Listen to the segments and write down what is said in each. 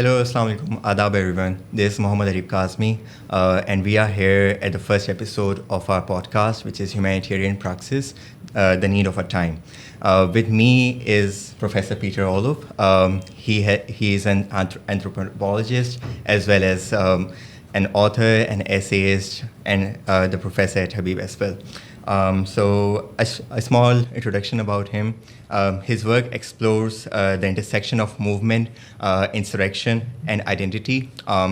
Hello, Assalamu alaikum, adab everyone. This is Mohammed Areeb Kazmi, and we are here at the first episode of our podcast, which is Humanitarian Praxis, The Need of Our Time. With me is Professor Peter Olof. He is an anthropologist as well as an author, an essayist, and the professor at Habib as well. So a small introduction about him. His work explores the intersection of movement, insurrection, and identity.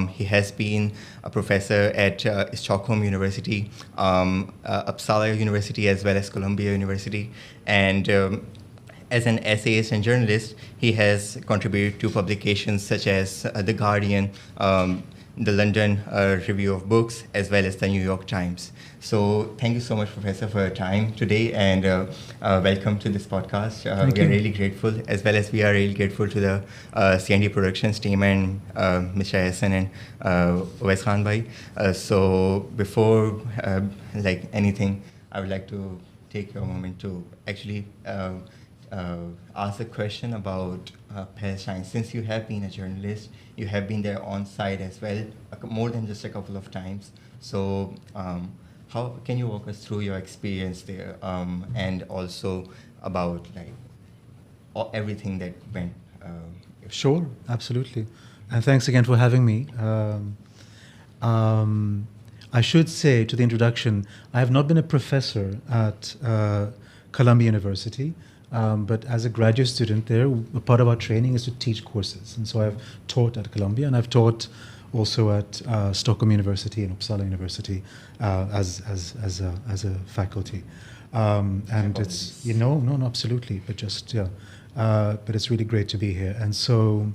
He has been a professor at Stockholm University, Uppsala University, as well as Columbia University. And as an essayist and journalist, he has contributed to publications such as The Guardian, the London Review of Books, as well as the New York Times. So thank you so much, Professor, for your time today, and welcome to this podcast. We are really grateful, as well as we are really grateful to the CND Productions team and Mr. Ahsen and Owais Khan bhai. So before anything, I would like to take a moment to actually ask a question about Palestine. Since you have been a journalist, you have been there on site as well, more than just a couple of times. So how can you walk us through your experience there, and also about everything that went? Sure, absolutely. And thanks again for having me. I should say to the introduction, I have not been a professor at Columbia University. But as a graduate student there, a part of our training is to teach courses. And so I've taught at Columbia, and I've taught also at Stockholm University and Uppsala University as a faculty. And it's, no, absolutely. But just, but it's really great to be here. And so,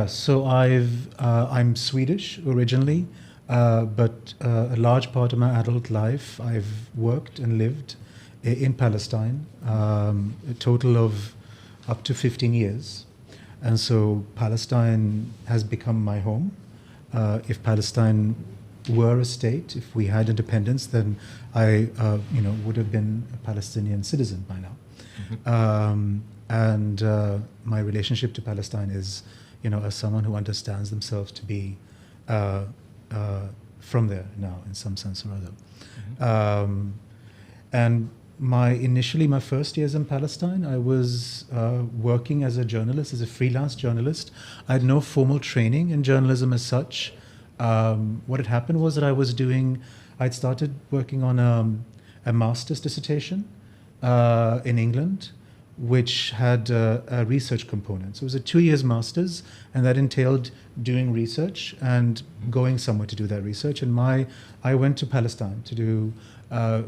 so I'm Swedish originally, but a large part of my adult life I've worked and lived in Palestine, a total of up to 15 years. And so Palestine has become my home. If Palestine were a state, if we had independence, then I would have been a Palestinian citizen by now. And my relationship to Palestine is, as someone who understands themselves to be from there now in some sense or other. And my first years in Palestine, I was working as a journalist, as a freelance journalist. I had no formal training in journalism as such. What had happened was that I'd started working on a master's dissertation in England, which had a research component. So it was a 2 years master's, and that entailed doing research and going somewhere to do that research. And I went to Palestine to do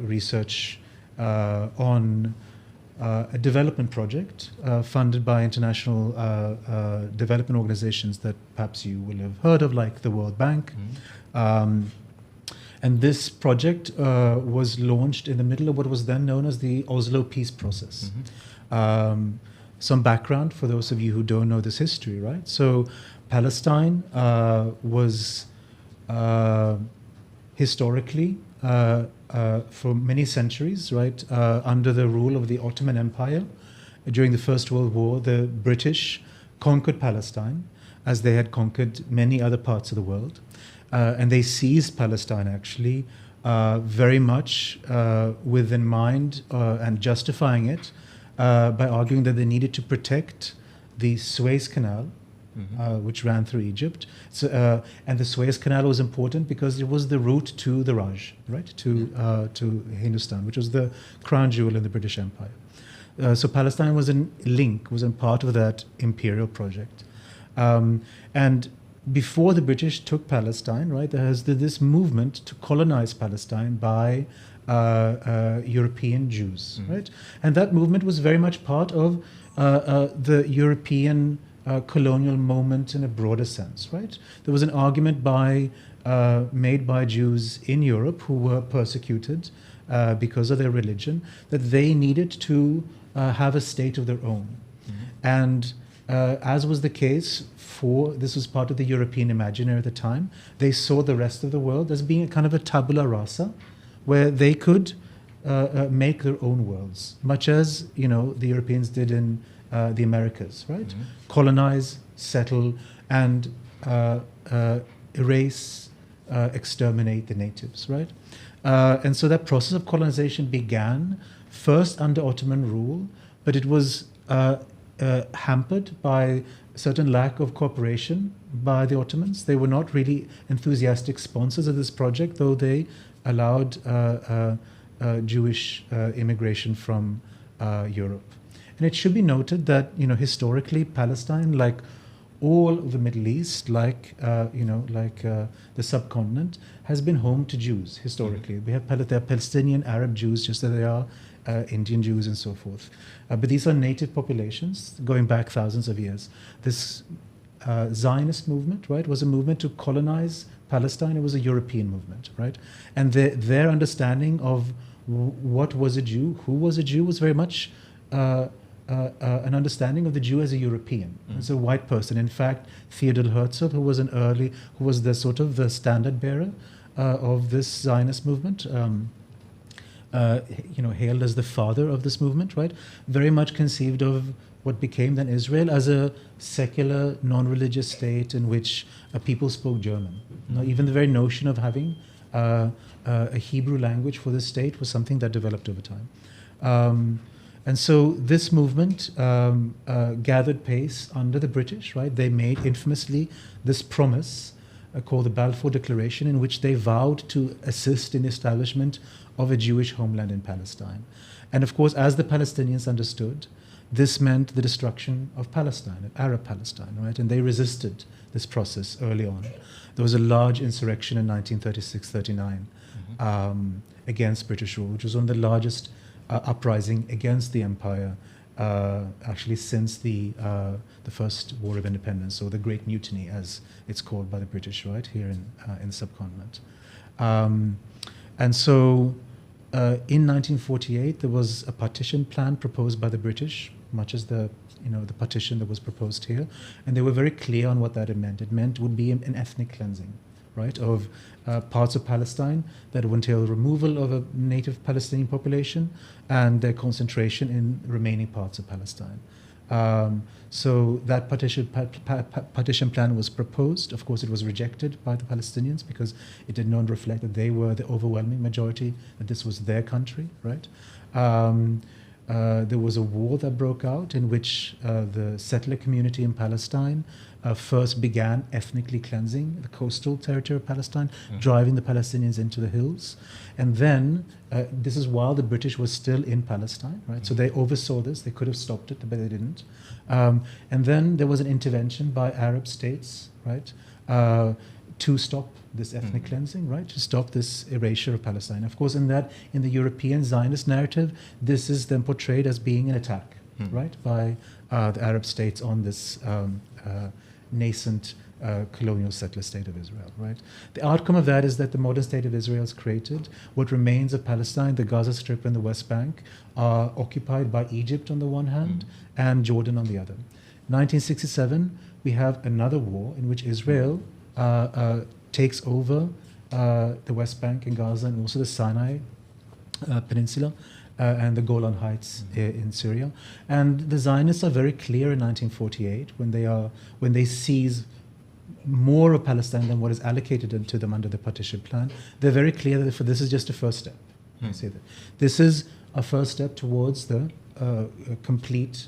research on a development project funded by international development organizations that perhaps you will have heard of, like the World Bank. And this project was launched in the middle of what was then known as the Oslo peace process. Some background for those of you who don't know this history, right? So Palestine was historically for many centuries, right, under the rule of the Ottoman Empire. During the First World War, the British conquered Palestine, as they had conquered many other parts of the world. And they seized Palestine, actually, very much with in mind and justifying it by arguing that they needed to protect the Suez Canal, which ran through Egypt. So, and the Suez Canal was important because it was the route to the Raj, right, to Hindustan, which was the crown jewel in the British Empire. So Palestine was a part of that imperial project. And before the British took Palestine, right, there has this movement to colonize Palestine by European Jews, right? And that movement was very much part of the European colonial moment in a broader sense, right? There was an argument made by Jews in Europe who were persecuted because of their religion, that they needed to have a state of their own. And as was the case this was part of the European imaginary at the time, they saw the rest of the world as being a kind of a tabula rasa, where they could make their own worlds, much as the Europeans did in the Americas, right? Colonize, settle, and erase, exterminate the natives, right? And so that process of colonization began first under Ottoman rule, but it was hampered by a certain lack of cooperation by the Ottomans. They were not really enthusiastic sponsors of this project, though they allowed Jewish immigration from Europe. And it should be noted that, historically, Palestine, like all of the Middle East, like the subcontinent, has been home to Jews historically. We have there are Palestinian Arab Jews, just as there are Indian Jews and so forth. But these are native populations going back thousands of years. This Zionist movement, right, was a movement to colonize Palestine. It was a European movement, right? And their understanding of what was a Jew, who was a Jew, was very much an understanding of the Jew as a European, as a white person. In fact, Theodor Herzl, who was the sort of the standard bearer of this Zionist movement, hailed as the father of this movement, right? Very much conceived of what became then Israel as a secular, non-religious state in which people spoke German. Even the very notion of having a Hebrew language for the state was something that developed over time. And so this movement gathered pace under the British, right? They made infamously this promise called the Balfour Declaration, in which they vowed to assist in the establishment of a Jewish homeland in Palestine. And of course, as the Palestinians understood, this meant the destruction of Palestine, of Arab Palestine, right? And they resisted this process early on. There was a large insurrection in 1936-39 against British rule, which was one of the largest uprising against the empire, actually since the First War of Independence, or the Great Mutiny, as it's called by the British, right, here in the subcontinent. And so in 1948, there was a partition plan proposed by the British, much as the partition that was proposed here, and they were very clear on what that meant. It would be an ethnic cleansing, right, of parts of Palestine that would entail removal of a native Palestinian population and their concentration in remaining parts of Palestine. So that partition plan was proposed. Of course, it was rejected by the Palestinians because it did not reflect that they were the overwhelming majority, that this was their country, right? There was a war that broke out in which the settler community in Palestine first began ethnically cleansing the coastal territory of Palestine, driving the Palestinians into the hills. And then, this is while the British were still in Palestine, right? So they oversaw this. They could have stopped it, but they didn't. And then there was an intervention by Arab states, right, to stop this ethnic cleansing, right, to stop this erasure of Palestine. Of course, in the European Zionist narrative, this is then portrayed as being an attack, right, by the Arab states on this nascent colonial settler state of Israel, right? The outcome of that is that the modern state of Israel is created. What remains of Palestine, the Gaza Strip and the West Bank, are occupied by Egypt on the one hand and Jordan on the other. 1967, we have another war in which Israel takes over the West Bank and Gaza, and also the Sinai Peninsula and the Golan Heights in Syria. And the Zionists are very clear in 1948 when they seize more of Palestine than what is allocated to them under the partition plan. They're very clear that this is just a first step. I say that this is a first step towards the complete,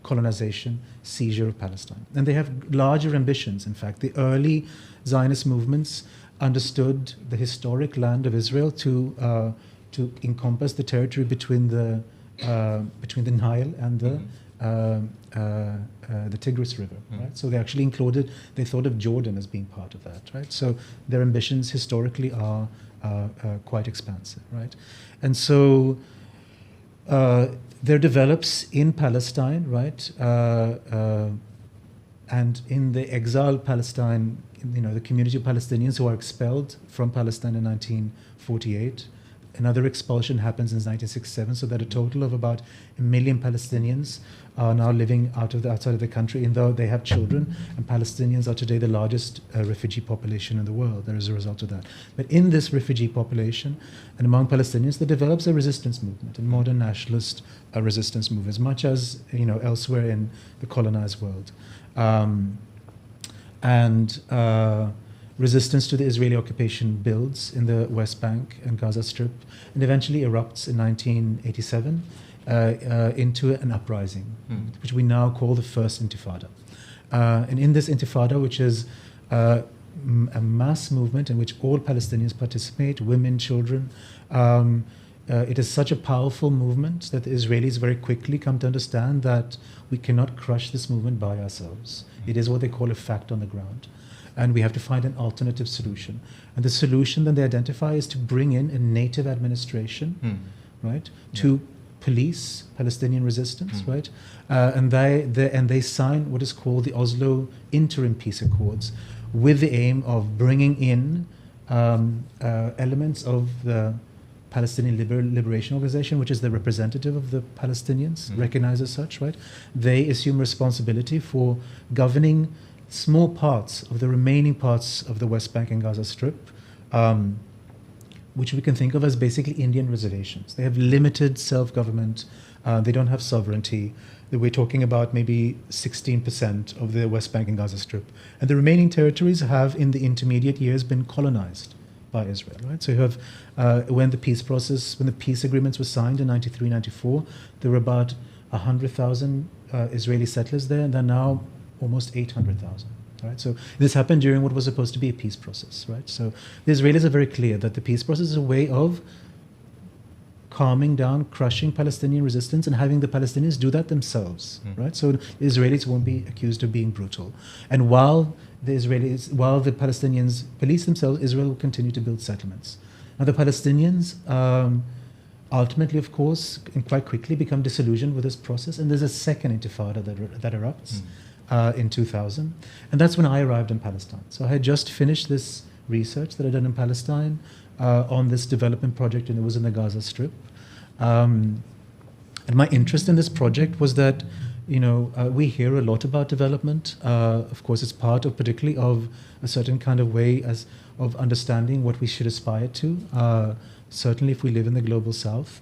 colonization, seizure of Palestine. And they have larger ambitions. In fact, the early Zionist movements understood the historic land of Israel to encompass the territory between the Nile and the Tigris River, right? So they actually they thought of Jordan as being part of that, right? So their ambitions historically are quite expansive, right? And so there develops in Palestine, right, and in the exiled Palestine, the community of Palestinians who are expelled from Palestine in 1948. Another expulsion happens in 1967, so that a total of about 1 million Palestinians are now living outside of the country, even though they have children. And Palestinians are today the largest refugee population in the world as a result of that. But in this refugee population and among Palestinians, there develops a resistance movement, a modern nationalist resistance movement, as much as elsewhere in the colonized world. and resistance to the Israeli occupation builds in the West Bank and Gaza Strip, and eventually erupts in 1987 into an uprising, which we now call the First Intifada. And in this Intifada, which is a mass movement in which all Palestinians participate, women, children, it is such a powerful movement that the Israelis very quickly come to understand that we cannot crush this movement by ourselves. It is what they call a fact on the ground. And we have to find an alternative solution. And the solution that they identify is to bring in a native administration, right, to police Palestinian resistance, right? And they sign what is called the Oslo Interim Peace Accords with the aim of bringing in elements of the Palestinian Liberation Organization, which is the representative of the Palestinians, recognized as such, right? They assume responsibility for governing small parts of the remaining parts of the West Bank and Gaza Strip, which we can think of as basically Indian reservations. They have limited self-government. They don't have sovereignty. We're talking about maybe 16% of the West Bank and Gaza Strip. And the remaining territories have, in the intermediate years, been colonized by Israel, right? So you have, when the peace agreements were signed in 93, 94, there were about 100,000 Israeli settlers there, and there are now almost 800,000. Right? So this happened during what was supposed to be a peace process. Right? So the Israelis are very clear that the peace process is a way of calming down, crushing Palestinian resistance, and having the Palestinians do that themselves. Right? So the Israelis won't be accused of being brutal. And while the Palestinians police themselves, Israel will continue to build settlements. Now the Palestinians ultimately, of course, and quite quickly become disillusioned with this process, and there's a second intifada that erupts. In 2000, and that's when I arrived in Palestine. So I had just finished this research that I'd done in Palestine on this development project, and it was in the Gaza Strip. And my interest in this project was that, we hear a lot about development. Of course, it's part of, particularly, of a certain kind of way of understanding what we should aspire to. Certainly, if we live in the global South.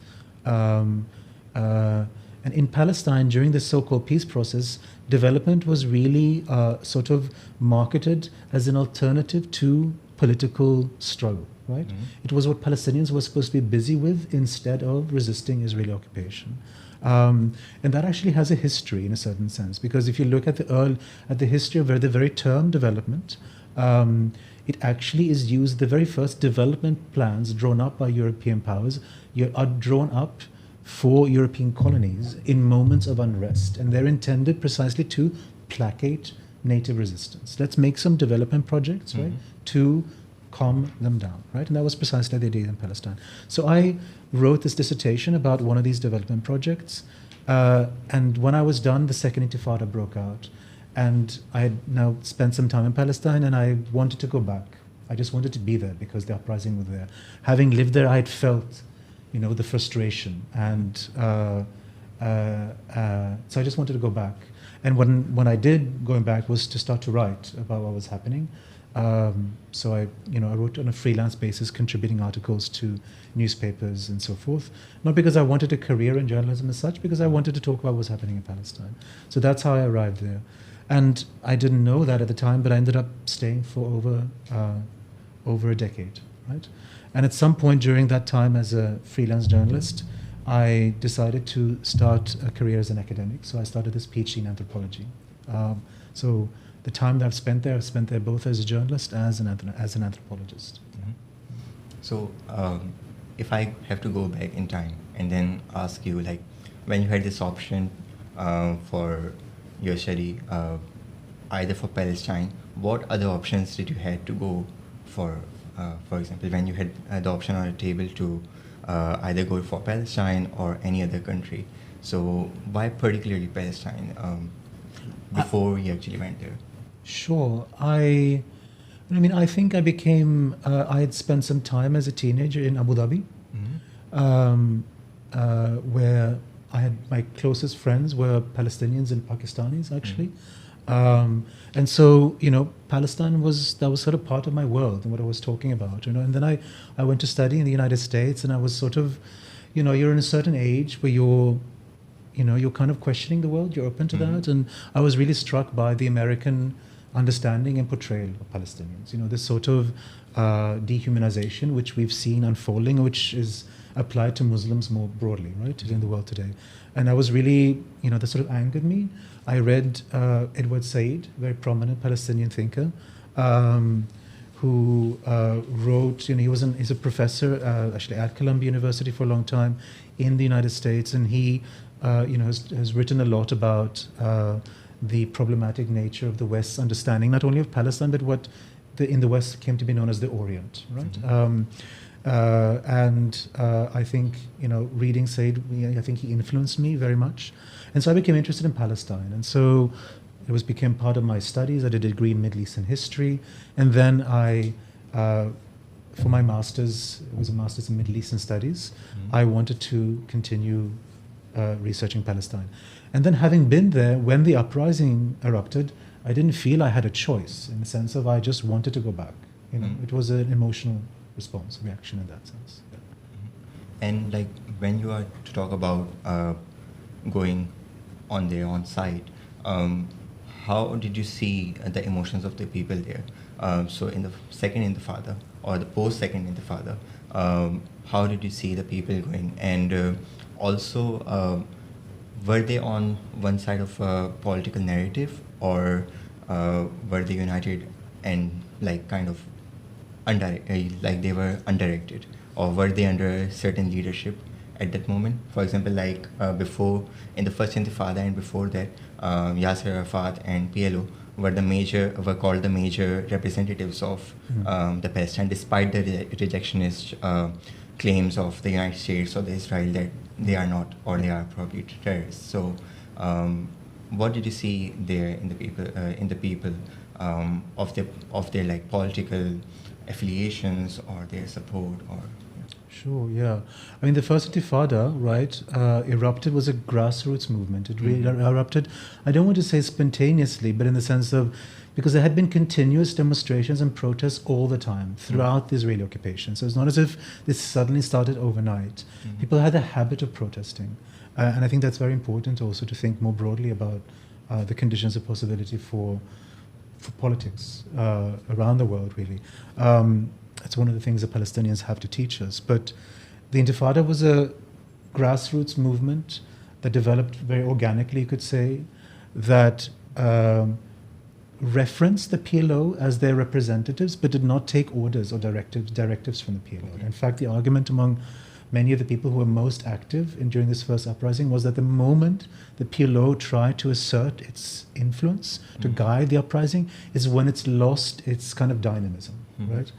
And in Palestine, during this so-called peace process, development was really sort of marketed as an alternative to political struggle, right? It was what Palestinians were supposed to be busy with instead of resisting Israeli occupation. And that actually has a history in a certain sense, because if you look at the history of the very term development, it actually is used, the very first development plans drawn up by European powers are drawn up for European colonies in moments of unrest, and they're intended precisely to placate native resistance. Let's make some development projects, right, to calm them down, right? And that was precisely the idea in Palestine. So I wrote this dissertation about one of these development projects, and when I was done, the second Intifada broke out, and I had now spent some time in Palestine, and I wanted to go back. I just wanted to be there because the uprising was there. Having lived there, I had felt the frustration, and so I just wanted to go back. And when I did going back was to start to write about what was happening. So I wrote on a freelance basis, contributing articles to newspapers and so forth. Not because I wanted a career in journalism as such, because I wanted to talk about what was happening in Palestine. So that's how I arrived there. And I didn't know that at the time, but I ended up staying for over a decade, right? And at some point during that time as a freelance journalist, I decided to start a career as an academic. So I started this PhD in anthropology. So the time that I've spent there both as a journalist as an anthropologist. So if I have to go back in time and then ask you, like, when you had this option for your study, either for Palestine, what other options did you have to go for? For example, when you had the option on the table to either go for Palestine or any other country. So why particularly Palestine before you actually went there? Sure. I think I became, I had spent some time as a teenager in Abu Dhabi, where I had my closest friends were Palestinians and Pakistanis, actually. And so, Palestine was sort of part of my world and what I was talking about, and then I went to study in the United States, and I was sort of, you're in a certain age where you're kind of questioning the world, you're open to that. And I was really struck by the American understanding and portrayal of Palestinians. This sort of dehumanization which we've seen unfolding, which is applied to Muslims more broadly, right, in the world today. And I was really, that sort of angered me. I read Edward Said, very prominent Palestinian thinker, who wrote, he's a professor actually at Columbia University for a long time in the United States, and he, has written a lot about the problematic nature of the West's understanding, not only of Palestine, but what in the West came to be known as the Orient, right? Mm-hmm. And I think, reading Said, I think he influenced me very much. And so I became interested in Palestine. And so it became part of my studies. I did a degree in Middle Eastern history. And then I, for my master's, it was a master's in Middle Eastern studies, I wanted to continue researching Palestine. And then having been there, when the uprising erupted, I didn't feel I had a choice, in the sense of I just wanted to go back. It was an emotional response, reaction in that sense. Yeah. And like when you are to talk about going on there on site, how did you see the emotions of the people there? So in the second Intifada or the post-second Intifada, how did you see the people going? And also, were they on one side of a political narrative, or were they united and like kind of like they were undirected, or were they under certain leadership at that moment? For example, like before in the first Intifada and before that, Yasser Arafat and PLO were called the major representatives of the Palestine, despite the rejectionist claims of the United States or the Israel that they are not, or they are probably terrorists. So, what did you see there in the people, of their like political affiliations or their support? Or Sure, yeah. I mean, the first Intifada, right, erupted was a grassroots movement. It really erupted, I don't want to say spontaneously, but in the sense of, because there had been continuous demonstrations and protests all the time throughout the Israeli occupation. So it's not as if this suddenly started overnight. People had a habit of protesting. And I think that's very important also to think more broadly about the conditions of possibility for politics around the world, really. It's one of the things that Palestinians have to teach us. But the Intifada was a grassroots movement that developed very organically, you could say, that referenced the PLO as their representatives, but did not take orders or directives from the PLO. In fact, the argument among many of the people who were most active during this first uprising was that the moment the PLO tried to assert its influence to guide the uprising is when it's lost its kind of dynamism, right?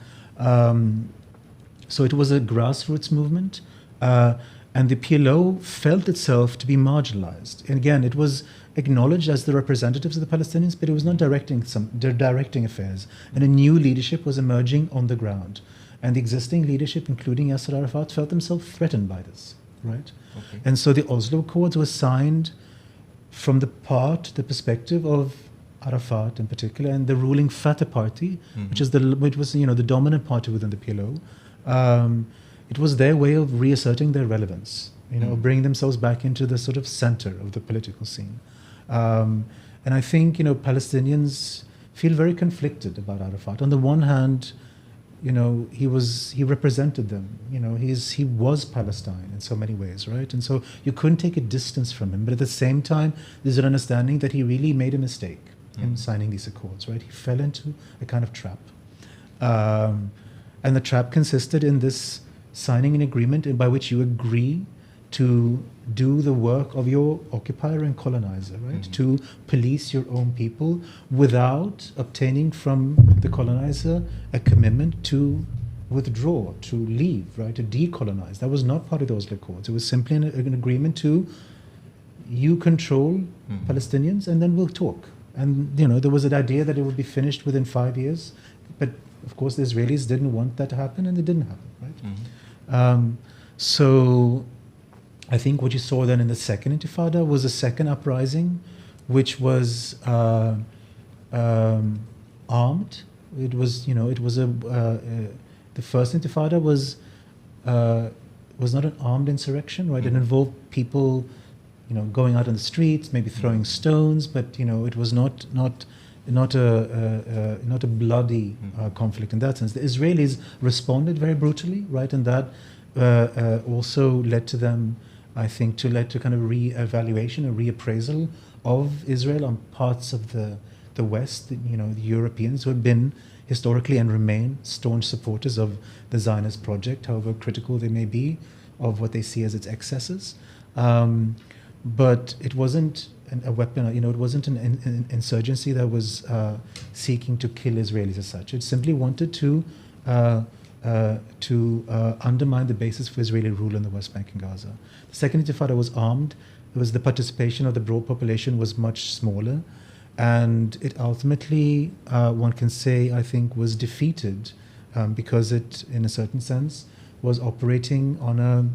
So it was a grassroots movement, and the PLO felt itself to be marginalized. And again, it was acknowledged as the representatives of the Palestinians, but it was not directing affairs. And a new leadership was emerging on the ground. And the existing leadership, including Yasser Arafat, felt themselves threatened by this, right? Okay. And so the Oslo Accords were signed from the perspective of Arafat in particular, and the ruling Fatah party, which was the dominant party within the PLO. It was their way of reasserting their relevance, bringing themselves back into the sort of center of the political scene. And I think Palestinians feel very conflicted about Arafat. On the one hand, he represented them. He was Palestine in so many ways, right? And so you couldn't take a distance from him. But at the same time, there's an understanding that he really made a mistake in signing these accords, right? He fell into a kind of trap. And the trap consisted in this signing an agreement by which you agree to do the work of your occupier and colonizer, right? To police your own people without obtaining from the colonizer a commitment to withdraw, to leave, right? To decolonize. That was not part of those accords. It was simply an agreement to, you control Palestinians and then we'll talk. And, there was an idea that it would be finished within 5 years. But, of course, the Israelis didn't want that to happen, and it didn't happen, right? So I think what you saw then in the second Intifada was a second uprising, which was armed. It was, the first Intifada was not an armed insurrection, right? It involved people going out on the streets, maybe throwing stones, but it was not not a bloody conflict in that sense. The Israelis responded very brutally, right, and that also led to them, I think, to kind of re-evaluation, a reappraisal of Israel on parts of the West, the Europeans who have been historically and remain staunch supporters of the Zionist project, however critical they may be of what they see as its excesses. But it wasn't a weapon, it wasn't an insurgency that was seeking to kill Israelis as such. It simply wanted to undermine the basis for Israeli rule in the West Bank and Gaza. The Second Intifada was armed. The participation of the broad population was much smaller, and it ultimately, one can say, I think, was defeated because it, in a certain sense, was operating on a,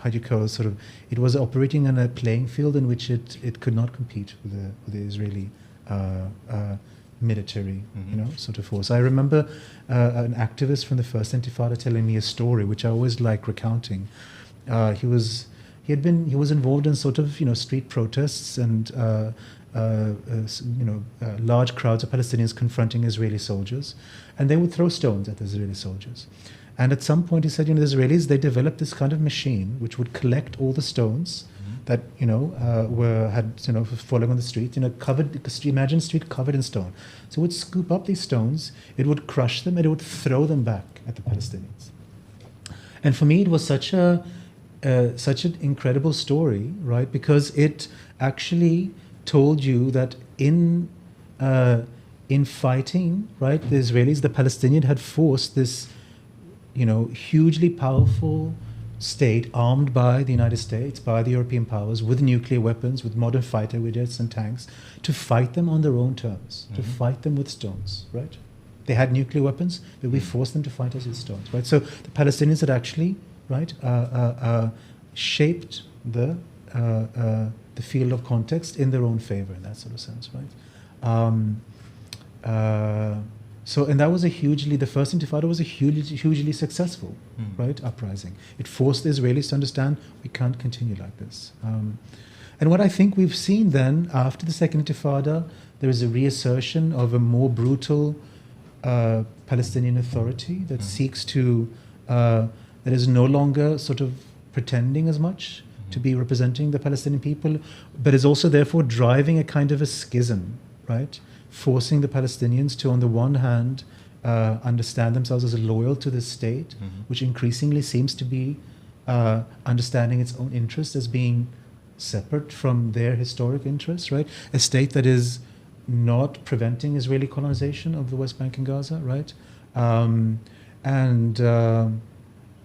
it was operating on a playing field in which it could not compete with the Israeli military, sort of force. I remember an activist from the First Intifada telling me a story, which I always like recounting. He was involved in sort of street protests and large crowds of Palestinians confronting Israeli soldiers, and they would throw stones at the Israeli soldiers. And at some point, he said, the Israelis, they developed this kind of machine which would collect all the stones that had falling on the street, covered. Imagine a street covered in stone. So it would scoop up these stones, it would crush them, and it would throw them back at the Palestinians. And for me, it was such an incredible story, right? Because it actually told you that in fighting, right, the Israelis, the Palestinians had forced this hugely powerful state armed by the United States, by the European powers, with nuclear weapons, with modern fighter jets and tanks, to fight them on their own terms, to fight them with stones, right? They had nuclear weapons, but we forced them to fight us with stones, right? So the Palestinians had actually, right, shaped the field of context in their own favor in that sort of sense, right? And that was the First Intifada was a hugely successful, right, uprising. It forced the Israelis to understand we can't continue like this. And what I think we've seen then, after the Second Intifada, there is a reassertion of a more brutal Palestinian authority that seeks to, that is no longer sort of pretending as much to be representing the Palestinian people, but is also therefore driving a kind of a schism, right? Forcing the Palestinians to, on the one hand, understand themselves as loyal to the state, which increasingly seems to be understanding its own interests as being separate from their historic interests, right? A state that is not preventing Israeli colonization of the West Bank and Gaza, right? And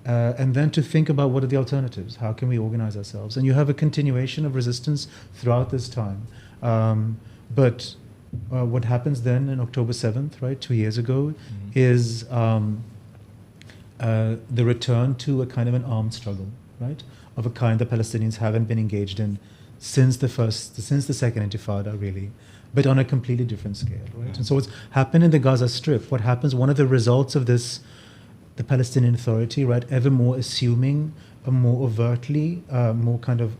then to think about what are the alternatives? How can we organize ourselves? And you have a continuation of resistance throughout this time. But what happens then on October 7th, right, 2 years ago, is the return to a kind of an armed struggle, right, of a kind the Palestinians haven't been engaged in since the Second Intifada, really, but on a completely different scale, right? And so what's happened in the Gaza Strip, one of the results of this, the Palestinian Authority, right, ever more assuming a more overtly, more kind of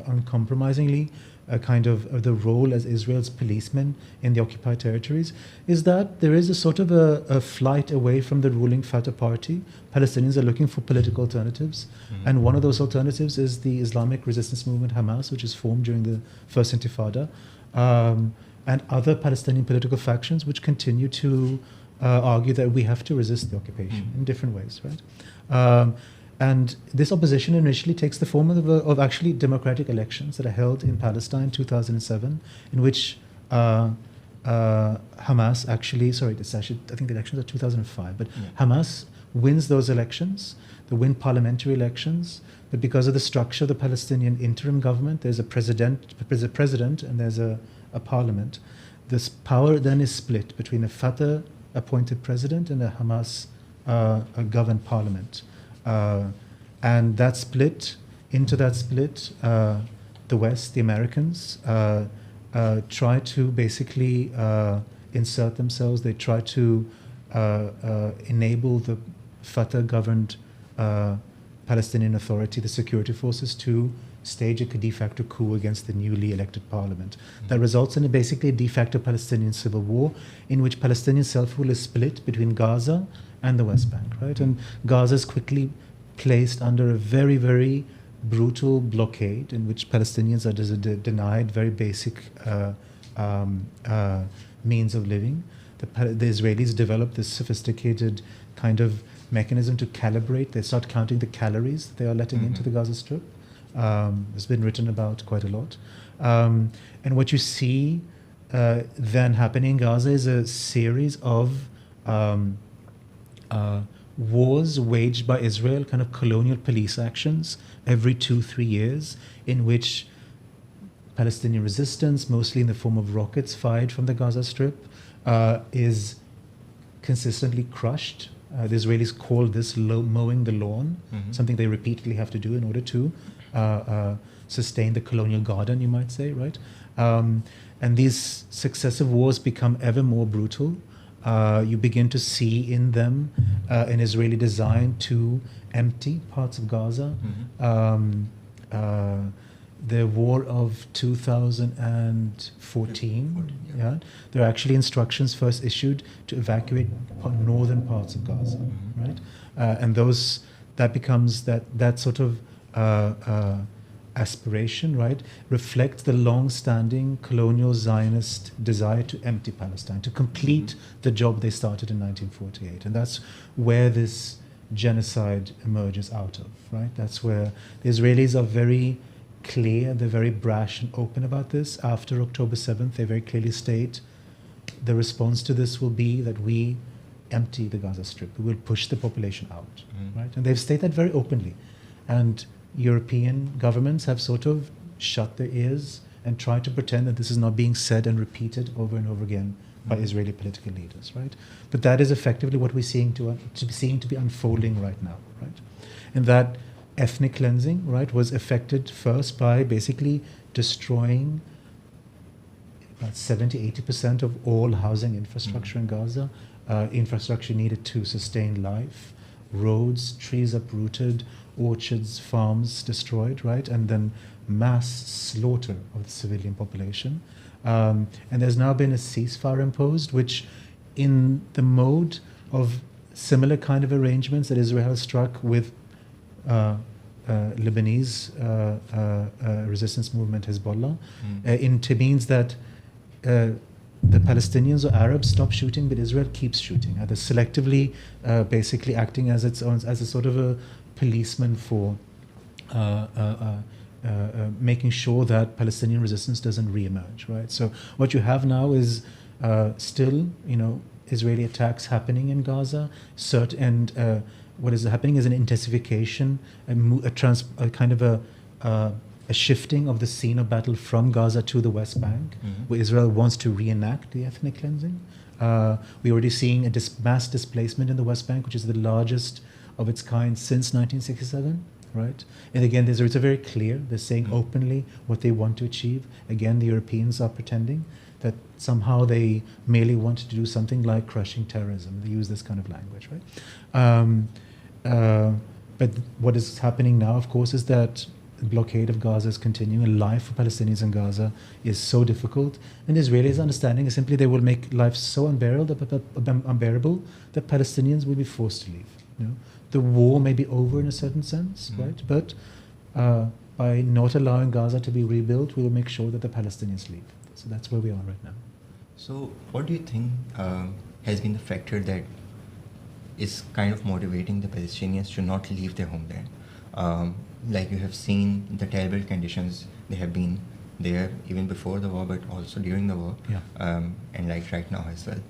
uncompromisingly, a kind of the role as Israel's policeman in the occupied territories, is that there is a sort of a flight away from the ruling Fatah party. Palestinians are looking for political alternatives, and one of those alternatives is the Islamic resistance movement Hamas, which is formed during the First Intifada, and other Palestinian political factions which continue to argue that we have to resist the occupation in different ways, right? And this opposition initially takes the form of actually democratic elections that are held in Palestine in 2007, in which Hamas actually, I think the elections are 2005, but Hamas wins those elections. They win parliamentary elections, but because of the structure of the Palestinian interim government, there's a president and there's a parliament. This power then is split between a Fatah-appointed president and a Hamas governed parliament. And that split, the West, the Americans, try to basically insert themselves. They try to enable the Fatah-governed Palestinian Authority, the security forces, to stage a de facto coup against the newly elected parliament. That results in basically a de facto Palestinian civil war in which Palestinian self-rule is split between Gaza and the West Bank, right? And Gaza is quickly placed under a very, very brutal blockade in which Palestinians are denied very basic means of living. The Israelis develop this sophisticated kind of mechanism to calibrate. They start counting the calories they are letting into the Gaza Strip. It's been written about quite a lot. And what you see then happening in Gaza is a series of wars waged by Israel, kind of colonial police actions every 2-3 years, in which Palestinian resistance, mostly in the form of rockets fired from the Gaza Strip, is consistently crushed. The Israelis call this mowing the lawn, something they repeatedly have to do in order to sustain the colonial garden, you might say, right? And these successive wars become ever more brutal. You begin to see in them an Israeli design to empty parts of Gaza. The war of 2014, there are actually instructions first issued to evacuate northern parts of Gaza, right? And that becomes that sort of aspiration, right, reflects the long-standing colonial Zionist desire to empty Palestine, to complete the job they started in 1948. And that's where this genocide emerges out of, right? That's where the Israelis are very clear, they're very brash and open about this. After October 7th, they very clearly state the response to this will be that we empty the Gaza Strip. We will push the population out, right? And they've stated that very openly. And European governments have sort of shut their ears and tried to pretend that this is not being said and repeated over and over again by Israeli political leaders, right? But that is effectively what we're seeing to be unfolding right now, right? And that ethnic cleansing, right, was effected first by basically destroying about 70-80% of all housing infrastructure in Gaza, infrastructure needed to sustain life, roads, trees uprooted, orchards, farms destroyed, right? And then mass slaughter of the civilian population. And there's now been a ceasefire imposed, which in the mode of similar kind of arrangements that Israel has struck with Lebanese resistance movement Hezbollah, it means that the Palestinians or Arabs stop shooting, but Israel keeps shooting. They're selectively, basically acting as its own, as a sort of a policeman for making sure that Palestinian resistance doesn't reemerge. Right. So what you have now is still, Israeli attacks happening in Gaza. And what is happening is an intensification, a kind of a shifting of the scene of battle from Gaza to the West Bank, where Israel wants to reenact the ethnic cleansing. We're already seeing a mass displacement in the West Bank, which is the largest of its kind since 1967, right? And again, it's very clear. They're saying openly what they want to achieve. Again, the Europeans are pretending that somehow they merely want to do something like crushing terrorism. They use this kind of language, right? But what is happening now, of course, is that the blockade of Gaza is continuing, and life for Palestinians in Gaza is so difficult. And the Israelis' understanding is simply they will make life so unbearable that Palestinians will be forced to leave. The war may be over in a certain sense, right? But by not allowing Gaza to be rebuilt, we will make sure that the Palestinians leave. So that's where we are right now. So what do you think has been the factor that is kind of motivating the Palestinians to not leave their homeland? Like you have seen the terrible conditions they have been there even before the war, but also during the war, and like right now as well,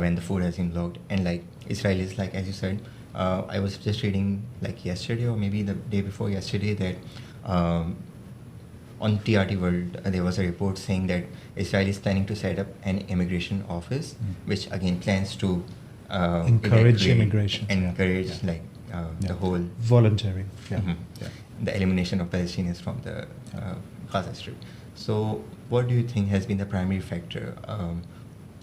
when the food has been blocked. And like Israelis, like as you said, I was just reading like yesterday or maybe the day before yesterday that on TRT World there was a report saying that Israel is planning to set up an immigration office, which again plans to encourage immigration, the whole voluntary, the elimination of Palestinians from the Gaza Strip. So what do you think has been the primary factor?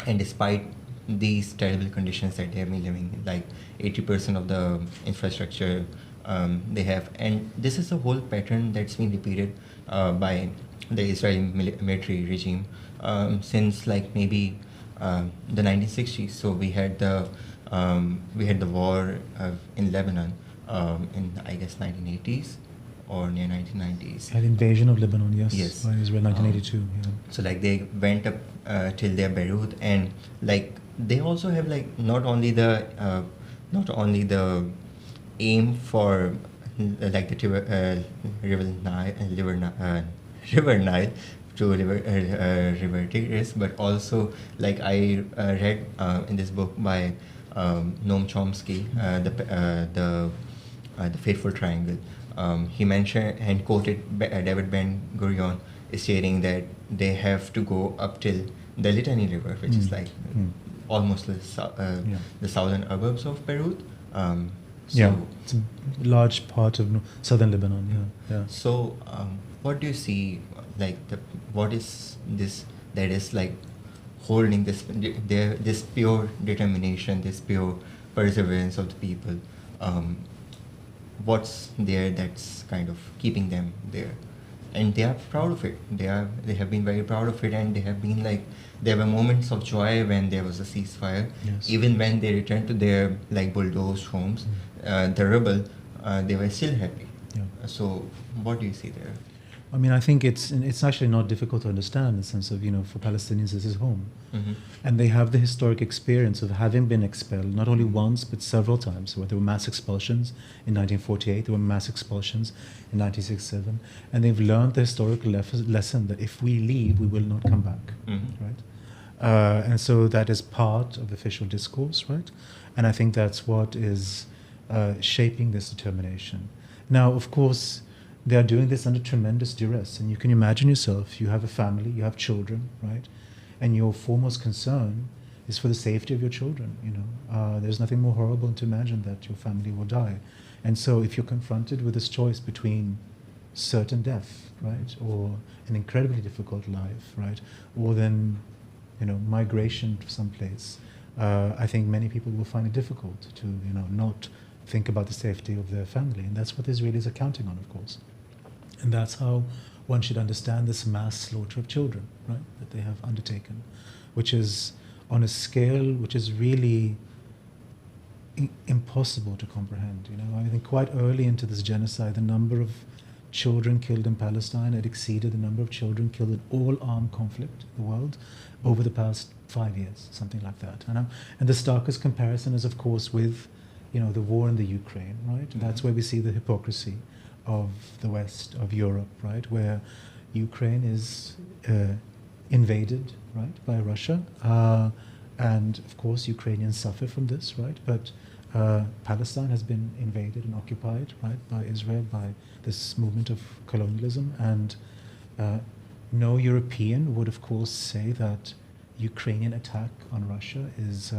And despite these terrible conditions that they have been living in, like 80% of the infrastructure They have, and this is a whole pattern that's been repeated by the Israeli military regime since like maybe the 1960s. So we had the war in Lebanon in I guess 1980s or near 1990s. An invasion of Lebanon, yes, Yes. by Israel, 1982. Yeah. So like they went up till their Beirut, and like they also have like not only the aim for like the river Nile to river Tigris, but also like I read in this book by Noam Chomsky, the Fateful Triangle. He mentioned and quoted David Ben Gurion is stating that they have to go up till the Litani River, which is like almost the southern suburbs of Beirut. Yeah, it's a large part of southern Lebanon. Yeah. So, what do you see? Like, what is this that is like holding this pure determination, this pure perseverance of the people? What's there that's kind of keeping them there? And they are proud of it. They have been very proud of it, and they have been like, there were moments of joy when there was a ceasefire. Yes. Even when they returned to their like bulldozed homes, the rebel, they were still happy. Yeah. So what do you see there? I mean, I think it's actually not difficult to understand in the sense of, for Palestinians, this is home. Mm-hmm. And they have the historic experience of having been expelled, not only once, but several times. So there were mass expulsions in 1948, there were mass expulsions in 1967, and they've learned the historical lesson that if we leave, we will not come back, Mm-hmm. right? And so that is part of the official discourse, right? And I think that's what is shaping this determination. Now, of course, they are doing this under tremendous duress, and you can imagine yourself, you have a family, you have children, right? And your foremost concern is for the safety of your children, There's nothing more horrible to imagine that your family will die. And so if you're confronted with this choice between certain death, right, or an incredibly difficult life, right, or then, migration to some place, I think many people will find it difficult to, not think about the safety of their family. And that's what the Israelis are counting on, of course. And that's how one should understand this mass slaughter of children, right, that they have undertaken, which is on a scale which is really impossible to comprehend. I think quite early into this genocide, the number of children killed in Palestine had exceeded the number of children killed in all armed conflict in the world over the past 5 years, something like that. And the starkest comparison is, of course, with the war in the Ukraine, right? Mm-hmm. That's where we see the hypocrisy of the West, of Europe, right? Where Ukraine is invaded, right, by Russia. And of course, Ukrainians suffer from this, right? But Palestine has been invaded and occupied, right, by Israel, by this movement of colonialism. And no European would, of course, say that Ukrainian attack on Russia is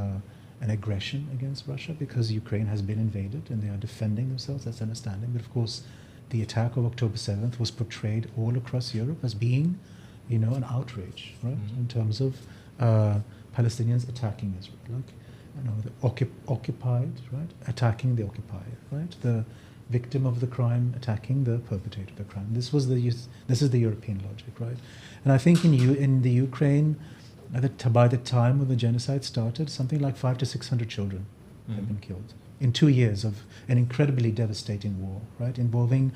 an aggression against Russia, because Ukraine has been invaded and they are defending themselves. That's understanding. But of course, the attack of October 7th was portrayed all across Europe as being, an outrage, right? Mm-hmm. In terms of Palestinians attacking Israel, the occupied, right? Attacking the occupier, right? The victim of the crime attacking the perpetrator of the crime. This is the European logic, right? And I think in the Ukraine, by the time when the genocide started, something like 500 to 600 children have been killed in 2 years of an incredibly devastating war, right, involving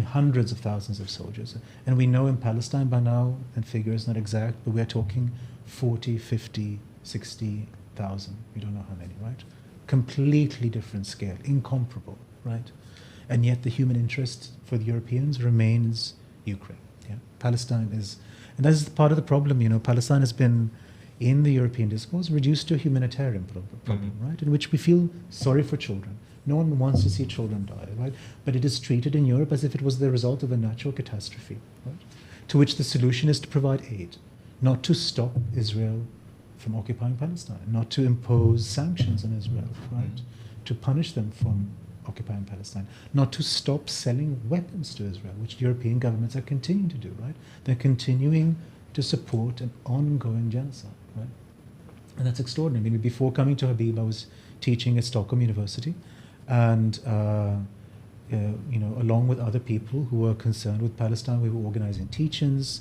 hundreds of thousands of soldiers. And we know in Palestine by now, and figure is not exact, but we're talking 40, 50, 60,000. We don't know how many, right? Completely different scale, incomparable, right? And yet the human interest for the Europeans remains Ukraine. Yeah? Palestine is... And that is part of the problem, Palestine has been, in the European discourse, reduced to a humanitarian problem, right? In which we feel sorry for children. No one wants to see children die, right? But it is treated in Europe as if it was the result of a natural catastrophe, right? To which the solution is to provide aid, not to stop Israel from occupying Palestine, not to impose sanctions on Israel, right? To punish them from occupying Palestine, not to stop selling weapons to Israel, which European governments are continuing to do, right? They're continuing to support an ongoing genocide, right? And that's extraordinary. I mean, before coming to Areeb, I was teaching at Stockholm University, and along with other people who were concerned with Palestine, we were organizing teach-ins,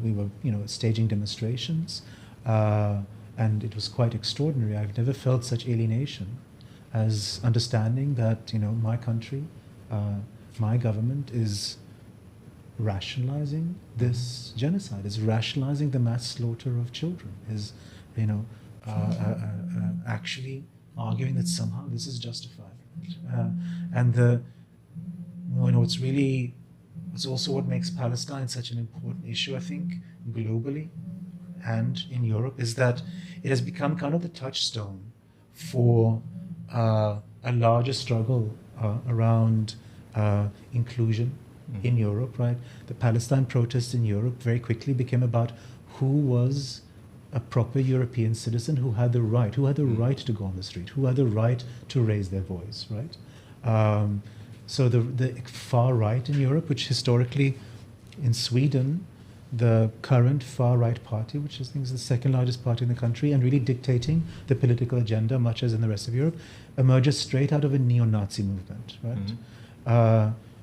we were, staging demonstrations, and it was quite extraordinary. I've never felt such alienation as understanding that, my country, my government is rationalizing this genocide, is rationalizing the mass slaughter of children, is, actually arguing that somehow this is justified. And it's also what makes Palestine such an important issue, I think, globally and in Europe, is that it has become kind of the touchstone for a larger struggle around inclusion in Europe, right? The Palestine protests in Europe very quickly became about who was a proper European citizen who had the right to go on the street, who had the right to raise their voice, right? So the far right in Europe, which historically in Sweden, the current far right party, which I think is the second largest party in the country and really dictating the political agenda, much as in the rest of Europe, emerges straight out of a neo-Nazi movement, right?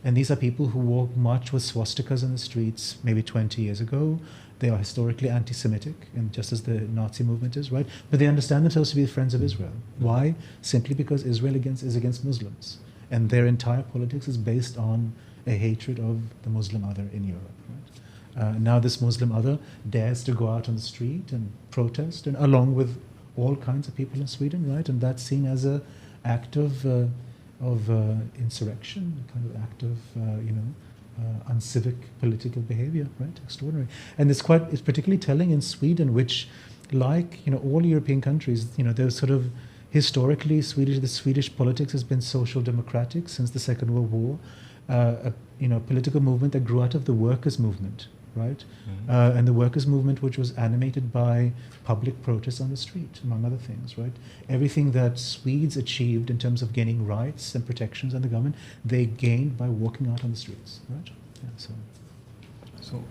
And these are people who marched with swastikas in the streets maybe 20 years ago. They are historically anti-Semitic, and just as the Nazi movement is, right? But they understand themselves to be the friends of Israel. Why? Simply because Israel is against Muslims, and their entire politics is based on a hatred of the Muslim other in Europe. Right? Now this Muslim other dares to go out on the street and protest, and along with all kinds of people in Sweden, right? And that's seen as an act of insurrection, a kind of act of uncivic political behavior, right? Extraordinary. And it's particularly telling in Sweden, which, like all European countries, there's sort of historically the Swedish politics has been social democratic since the Second World War, a political movement that grew out of the workers' movement, right? And the workers' movement, which was animated by public protests on the street, among other things, right? Everything that Swedes achieved in terms of gaining rights and protections under the government, they gained by walking out on the streets, right? Yeah, so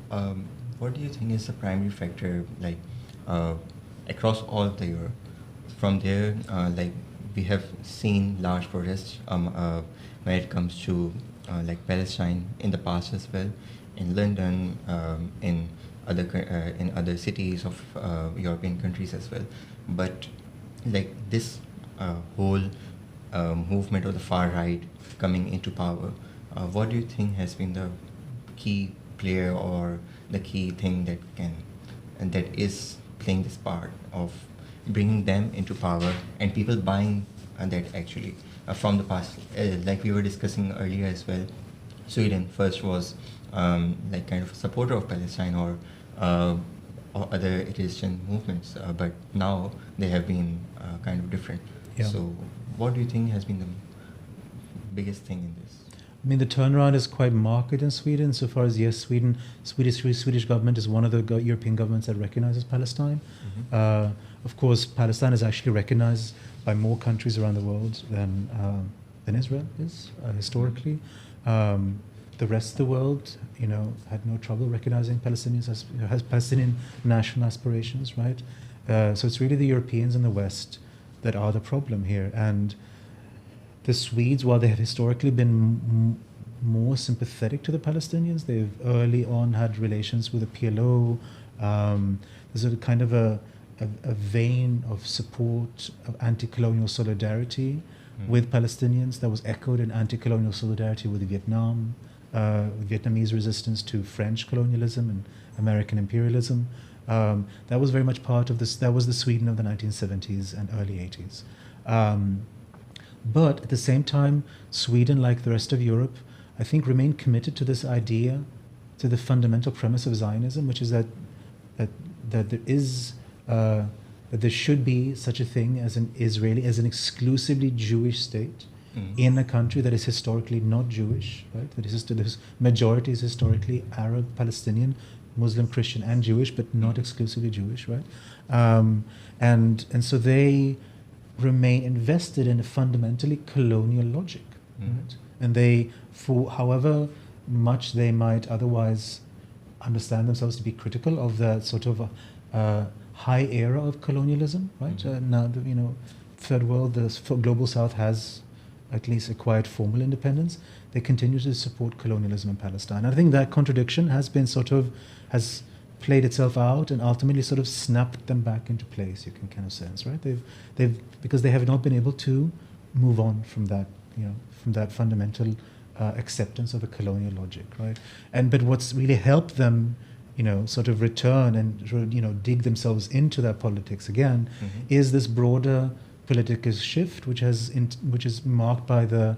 what do you think is the primary factor, like, across all of the Europe? From there, we have seen large protests when it comes to Palestine in the past as well, in London, in other cities of European countries as well. But this whole movement of the far right coming into power, what do you think has been the key player or the key thing that is playing this part of bringing them into power and people buying that actually from the past? Like we were discussing earlier as well, Sweden first was kind of a supporter of Palestine or other Christian movements, but now they have been kind of different. Yeah. So what do you think has been the biggest thing in this? I mean, the turnaround is quite marked in Sweden, so far as, yes, Swedish government is one of the European governments that recognizes Palestine. Of course, Palestine is actually recognized by more countries around the world than Israel is, historically. The rest of the world, had no trouble recognizing Palestinians as Palestinian national aspirations, right? So it's really the Europeans in the West that are the problem here. And the Swedes, while they have historically been more sympathetic to the Palestinians, they've early on had relations with the PLO. There's a kind of a vein of support of anti-colonial solidarity with Palestinians that was echoed in anti-colonial solidarity with Vietnam, Vietnamese resistance to French colonialism and American imperialism. That was very much part of this. That was the Sweden of the 1970s and early 80s. But at the same time, Sweden, like the rest of Europe, I think remained committed to this idea, to the fundamental premise of Zionism, which is that there should be such a thing as an exclusively Jewish state in a country that is historically not Jewish, right? The majority is historically Arab, Palestinian, Muslim, Christian, and Jewish, but not exclusively Jewish, right? And so they remain invested in a fundamentally colonial logic, right? And they, for however much they might otherwise understand themselves to be critical of that sort of high era of colonialism, right? Now, the third world, the global South has at least acquired formal independence, they continue to support colonialism in Palestine. And I think that contradiction has been has played itself out and ultimately sort of snapped them back into place, you can kind of sense, right? Because they have not been able to move on from that, from that fundamental acceptance of a colonial logic, right? But what's really helped them, sort of return and, dig themselves into that politics again, is this broader political shift, which is marked by there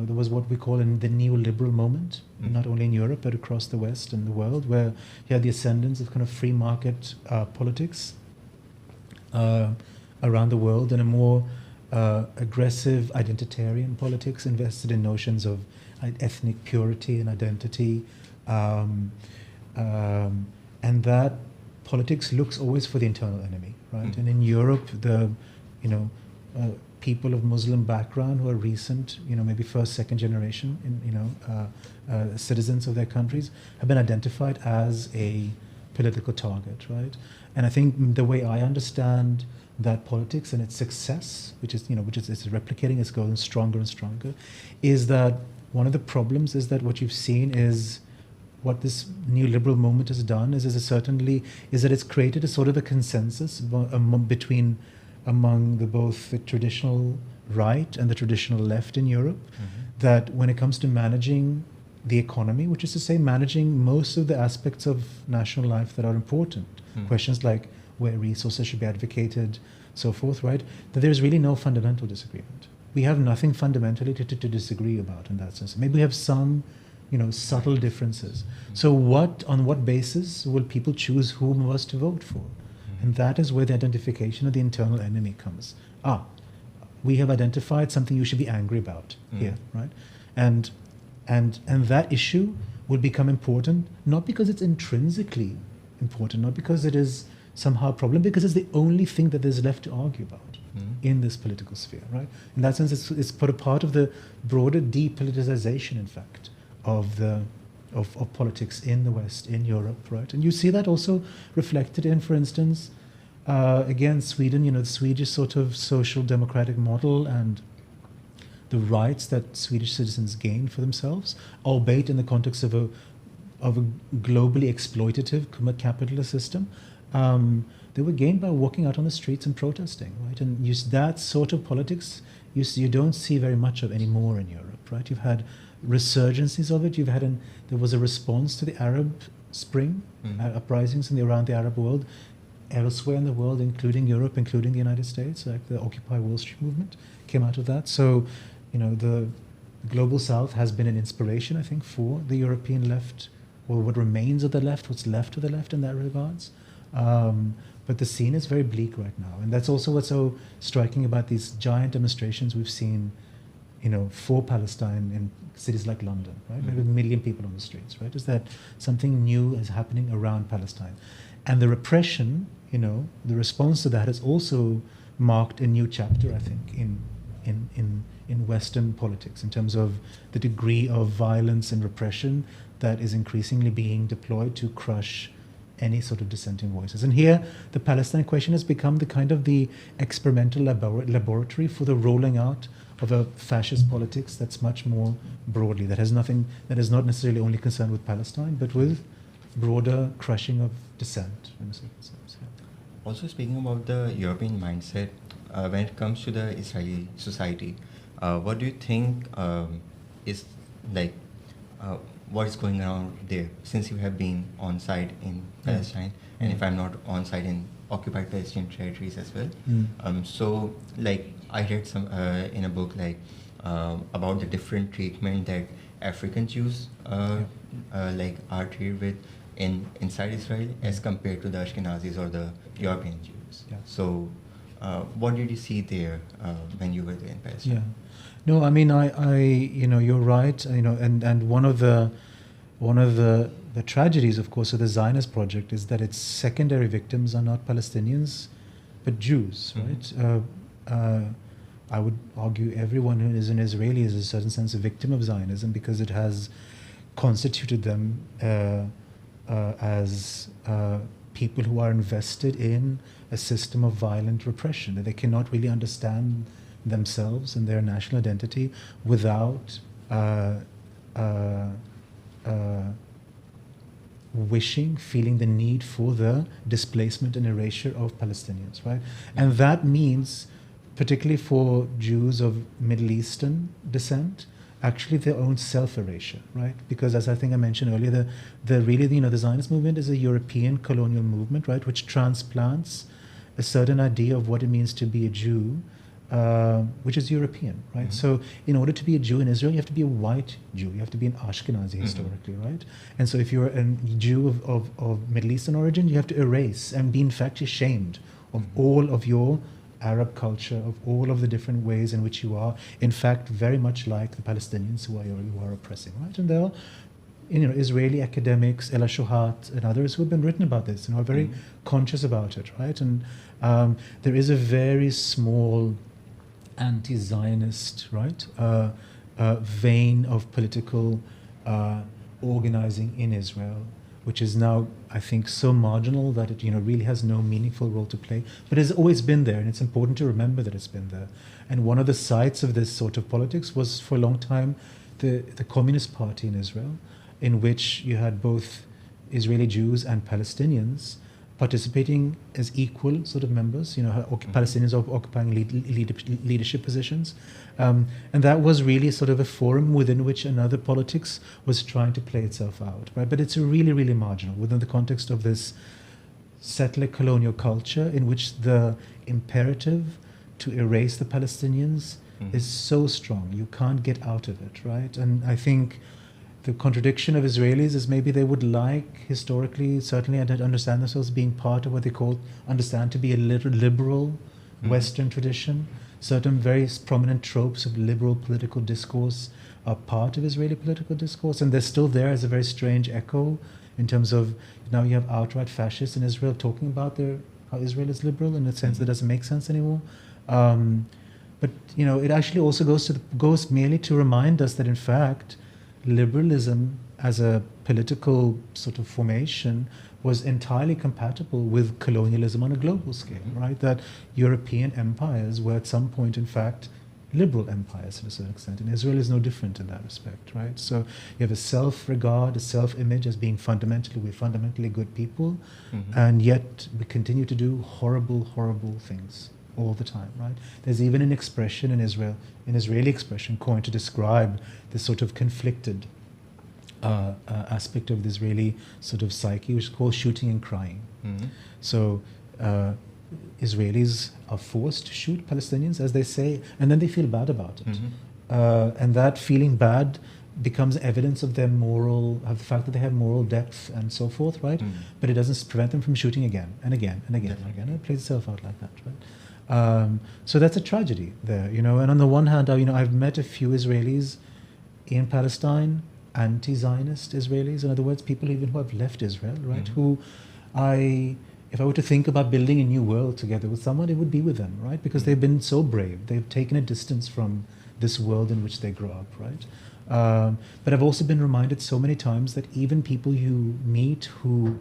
was what we call in the neoliberal moment, not only in Europe but across the West and the world, where you had the ascendance of kind of free market politics around the world, and a more aggressive identitarian politics invested in notions of ethnic purity and identity, and that politics looks always for the internal enemy, right? And in Europe, the people of Muslim background who are recent, maybe first, second generation, citizens of their countries, have been identified as a political target, right? And I think the way I understand that politics and its success, which is it's replicating, it's going stronger and stronger, is that one of the problems is that what you've seen is what this neoliberal movement has done is that it's created a sort of a consensus among both the traditional right and the traditional left in Europe, that when it comes to managing the economy, which is to say managing most of the aspects of national life that are important, questions like where resources should be advocated, so forth, right, that there's really no fundamental disagreement. We have nothing fundamentally to disagree about in that sense. Maybe we have some, subtle differences. So on what basis will people choose whom of us to vote for? And that is where the identification of the internal enemy comes. We have identified something you should be angry about here, right? And that issue will become important, not because it's intrinsically important, not because it is somehow a problem, because it's the only thing that there's left to argue about in this political sphere, right? In that sense, it's put a part of the broader depoliticization, in fact, of politics in the West, in Europe, right? And you see that also reflected in, for instance, again, Sweden, the Swedish sort of social democratic model and the rights that Swedish citizens gain for themselves, albeit in the context of a globally exploitative capitalist system, they were gained by walking out on the streets and protesting, right? And that sort of politics you don't see very much of anymore in Europe, right? You've had resurgences of it. There was a response to the Arab Spring uprisings around the Arab world, elsewhere in the world, including Europe, including the United States, like the Occupy Wall Street movement came out of that. So, the Global South has been an inspiration, I think, for the European left, or what remains of the left, what's left of the left in that regards. But the scene is very bleak right now. And that's also what's so striking about these giant demonstrations we've seen, for Palestine in cities like London, right? Maybe 1 million people on the streets, right? Is that something new is happening around Palestine. And the repression, the response to that has also marked a new chapter, I think, in Western politics, in terms of the degree of violence and repression that is increasingly being deployed to crush any sort of dissenting voices. And here, the Palestine question has become the kind of the experimental laboratory for the rolling out of a fascist politics that's much more broadly, that is not necessarily only concerned with Palestine, but with broader crushing of dissent in a certain sense. Also, speaking about the European mindset, when it comes to the Israeli society, what do you think is what is going on there, since you have been on site in Palestine, and if I'm not on site in occupied Palestinian territories as well. So I read some in a book about the different treatment that African Jews are treated with inside Israel as compared to the Ashkenazis or the European Jews. So what did you see there when you were there in Palestine? Yeah. No, I mean, you're right. And one of the tragedies, of course, of the Zionist project is that its secondary victims are not Palestinians, but Jews, right? I would argue everyone who is an Israeli is, in a certain sense, a victim of Zionism, because it has constituted them as people who are invested in a system of violent repression, that they cannot really understand themselves and their national identity without feeling the need for the displacement and erasure of Palestinians, right? And that means, particularly for Jews of Middle Eastern descent, actually their own self-erasure, right? Because as I think I mentioned earlier, the Zionist movement is a European colonial movement, right, which transplants a certain idea of what it means to be a Jew, which is European, right? So in order to be a Jew in Israel, you have to be a white Jew. You have to be an Ashkenazi historically, right? And so if you're a Jew of Middle Eastern origin, you have to erase and be in fact ashamed of all of your Arab culture, of all of the different ways in which you are, in fact, very much like the Palestinians who are oppressing, right? And there are, Israeli academics, Ella Shohat and others who have been written about this and are very conscious about it, right? And there is a very small anti-Zionist, right, vein of political organizing in Israel, which is now, I think, so marginal that it really has no meaningful role to play. But it's always been there, and it's important to remember that it's been there. And one of the sites of this sort of politics was, for a long time, the Communist Party in Israel, in which you had both Israeli Jews and Palestinians participating as equal sort of members, Palestinians occupying leadership positions. And that was really sort of a forum within which another politics was trying to play itself out, right? But it's really, really marginal within the context of this settler colonial culture in which the imperative to erase the Palestinians is so strong. You can't get out of it, right? And I think the contradiction of Israelis is maybe they would like, historically, certainly understand themselves being part of what they understand to be a liberal Western tradition. Certain very prominent tropes of liberal political discourse are part of Israeli political discourse, and they're still there as a very strange echo in terms of now you have outright fascists in Israel talking about how Israel is liberal in a sense that doesn't make sense anymore. But it actually also goes merely to remind us that in fact liberalism as a political sort of formation was entirely compatible with colonialism on a global scale, right? That European empires were at some point, in fact, liberal empires to a certain extent, and Israel is no different in that respect, right? So you have a self-regard, a self-image as being we're fundamentally good people, and yet we continue to do horrible, horrible things all the time, right? There's even an expression in Israel, an Israeli expression coined to describe this sort of conflicted aspect of the Israeli sort of psyche, which is called shooting and crying. So Israelis are forced to shoot Palestinians, as they say, and then they feel bad about it. And that feeling bad becomes evidence of their of the fact that they have moral depth and so forth, right? But it doesn't prevent them from shooting again and again and again and again. It plays itself out like that, right? So that's a tragedy there, And on the one hand, I've met a few Israelis in Palestine, anti-Zionist Israelis, in other words, people even who have left Israel, right? Who if I were to think about building a new world together with someone, it would be with them, right? Because they've been so brave. They've taken a distance from this world in which they grew up, right? But I've also been reminded so many times that even people you meet who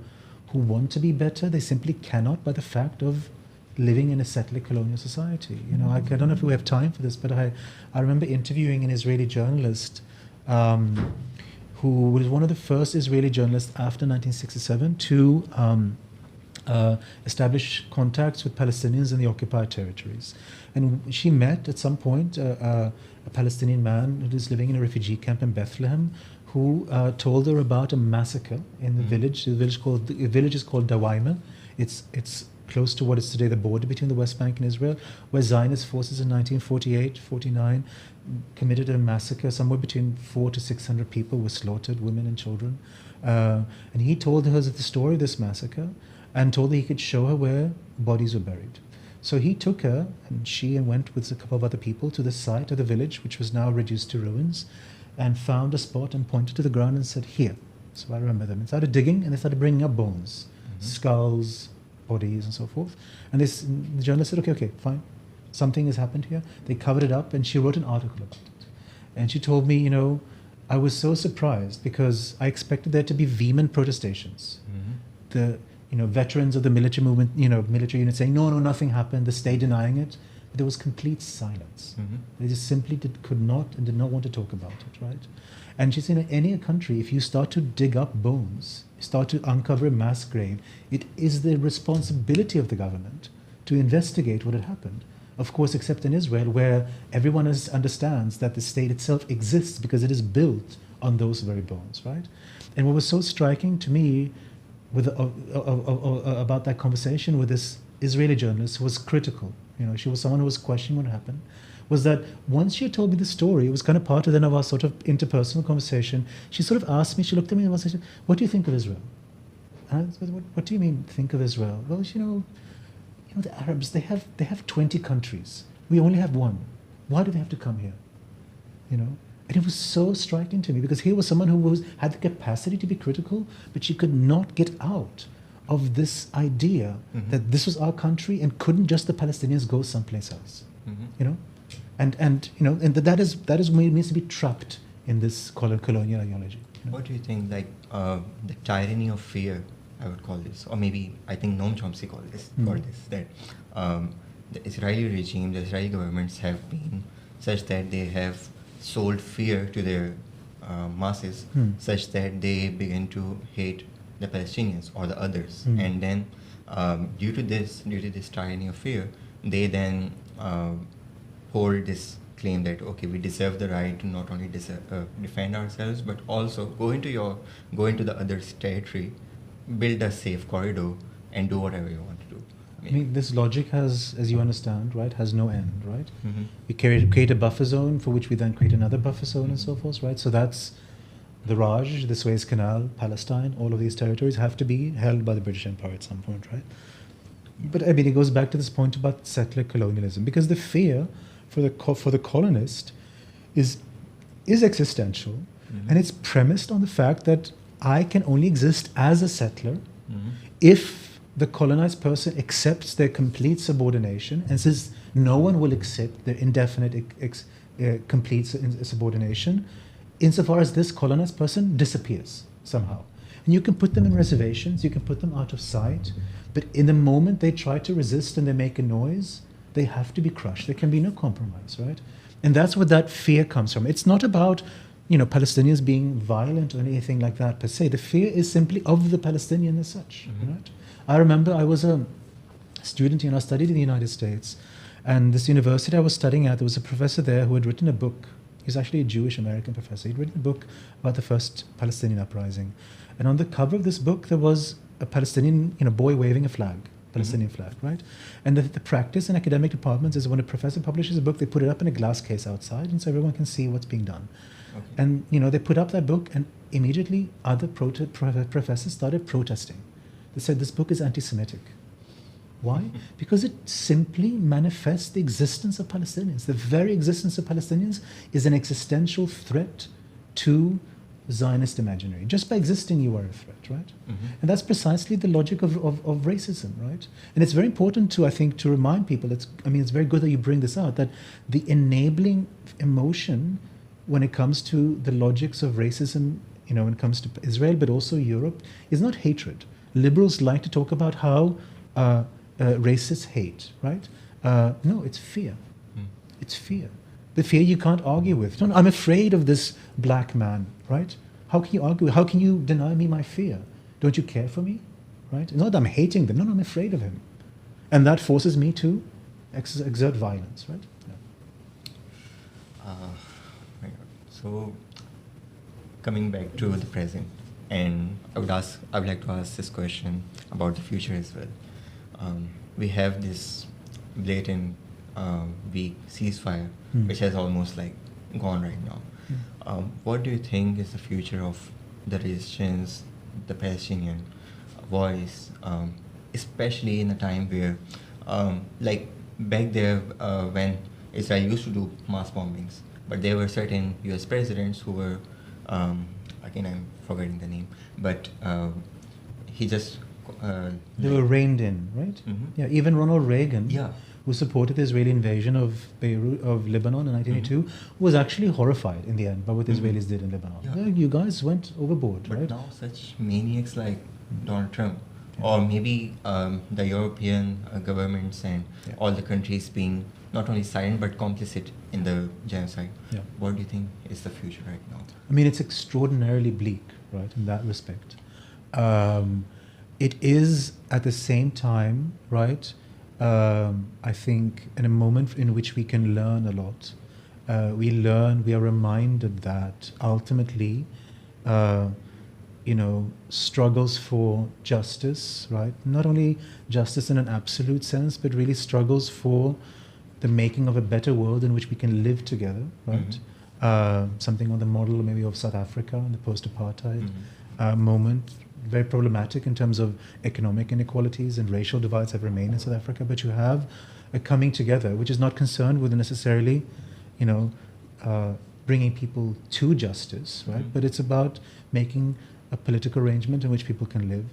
want to be better, they simply cannot by the fact of living in a settler colonial society. I don't know if we have time for this, but I remember interviewing an Israeli journalist who was one of the first Israeli journalists after 1967 to establish contacts with Palestinians in the occupied territories. And she met at some point a Palestinian man who is living in a refugee camp in Bethlehem who told her about a massacre in the village. The village is called Dawaima. It's close to what is today the border between the West Bank and Israel, where Zionist forces in 1948-49 committed a massacre. Somewhere between 400 to 600 people were slaughtered, women and children. And he told her the story of this massacre and told her he could show her where bodies were buried. So he took her, and she went with a couple of other people to the site of the village, which was now reduced to ruins, and found a spot and pointed to the ground and said, "Here." So I remember them. And started digging, and they started bringing up bones, skulls, bodies, and so forth. And the journalist said, okay, fine. Something has happened here. They covered it up, and she wrote an article about it. And she told me, I was so surprised because I expected there to be vehement protestations. The veterans of the military movement, military units saying, no, nothing happened, the state denying it. but there was complete silence. Mm-hmm. They just simply could not and did not want to talk about it, right? And she's in any country, if you start to dig up bones, start to uncover a mass grave, it is the responsibility of the government to investigate what had happened. Of course, except in Israel, where everyone understands that the state itself exists because it is built on those very bones, right? And what was so striking to me with about that conversation with this Israeli journalist who was critical, she was someone who was questioning what happened, was that once she had told me the story, it was kind of part of then of our sort of interpersonal conversation. She sort of asked me, she looked at me and said, "What do you think of Israel?" And I said, "What do you mean, think of Israel?" "Well, the Arabs, they have 20 countries. We only have one. Why do they have to come here?" And it was so striking to me because here was someone who had the capacity to be critical, but she could not get out of this idea that this was our country and couldn't just the Palestinians go someplace else. And that is what it means to be trapped in this colonial ideology. What do you think, the tyranny of fear, I would call this, or maybe I think Noam Chomsky called this, that the Israeli regime, the Israeli governments have been such that they have sold fear to their masses, such that they begin to hate the Palestinians or the others, and then due to this tyranny of fear, they then hold this claim that we deserve the right to not only defend ourselves but also go into the other's territory, build a safe corridor, and do whatever you want to do. I mean, this logic has, as you understand, right, has no end, right? We create a buffer zone for which we then create another buffer zone and so forth, right? So that's the Raj, the Suez Canal, Palestine, all of these territories have to be held by the British Empire at some point, right? But I mean, it goes back to this point about settler colonialism, because the fear for the colonist is existential, and it's premised on the fact that I can only exist as a settler if the colonized person accepts their complete subordination and says no one will accept their indefinite complete subordination insofar as this colonized person disappears somehow. And you can put them in reservations, you can put them out of sight, but in the moment they try to resist and they make a noise, they have to be crushed. There can be no compromise, right? And that's where that fear comes from. It's not about, Palestinians being violent or anything like that per se. The fear is simply of the Palestinian as such, right? I remember I was a student, I studied in the United States, and this university I was studying at, there was a professor there who had written a book. He's actually a Jewish American professor. He'd written a book about the first Palestinian uprising. And on the cover of this book, there was a Palestinian, boy waving a flag, Palestinian flag, right? And the practice in academic departments is when a professor publishes a book, they put it up in a glass case outside, and so everyone can see what's being done. Okay. And, they put up that book, and immediately other professors started protesting. They said, this book is anti-Semitic. Why? Because it simply manifests the existence of Palestinians. The very existence of Palestinians is an existential threat to Zionist imaginary. Just by existing, you are a threat, right? And that's precisely the logic of racism, right? And it's very important to remind people, it's very good that you bring this out, that the enabling emotion when it comes to the logics of racism, when it comes to Israel, but also Europe, is not hatred. Liberals like to talk about how racists hate, right? No, it's fear. It's fear. The fear you can't argue with. I'm afraid of this black man, right? How can you argue? How can you deny me my fear? Don't you care for me, right? It's not that I'm hating them. No, I'm afraid of him. And that forces me to exert violence, right? So, coming back to the present, and I would like to ask this question about the future as well. We have this blatant weak ceasefire, which has almost gone right now. What do you think is the future of the resistance, the Palestinian voice, especially in a time where, back there when Israel used to do mass bombings, but there were certain US presidents who were, again I'm forgetting the name, but he just... they were reined in, right? Yeah, even Ronald Reagan, who supported the Israeli invasion of Lebanon in 1982, was actually horrified in the end by what the Israelis did in Lebanon. Yeah, you guys went overboard, but right? But now such maniacs like Donald Trump, or maybe the European governments and all the countries being not only silent but complicit in the genocide. Yeah. What do you think is the future right now? I mean, it's extraordinarily bleak, right, in that respect. It is at the same time, right, I think, in a moment in which we can learn a lot. We are reminded that ultimately, struggles for justice, right, not only justice in an absolute sense, but really struggles for the making of a better world in which we can live together, right? Something on the model maybe of South Africa in the post-apartheid moment. Very problematic in terms of economic inequalities and racial divides have remained in South Africa, but you have a coming together which is not concerned with necessarily, bringing people to justice, right? But it's about making a political arrangement in which people can live.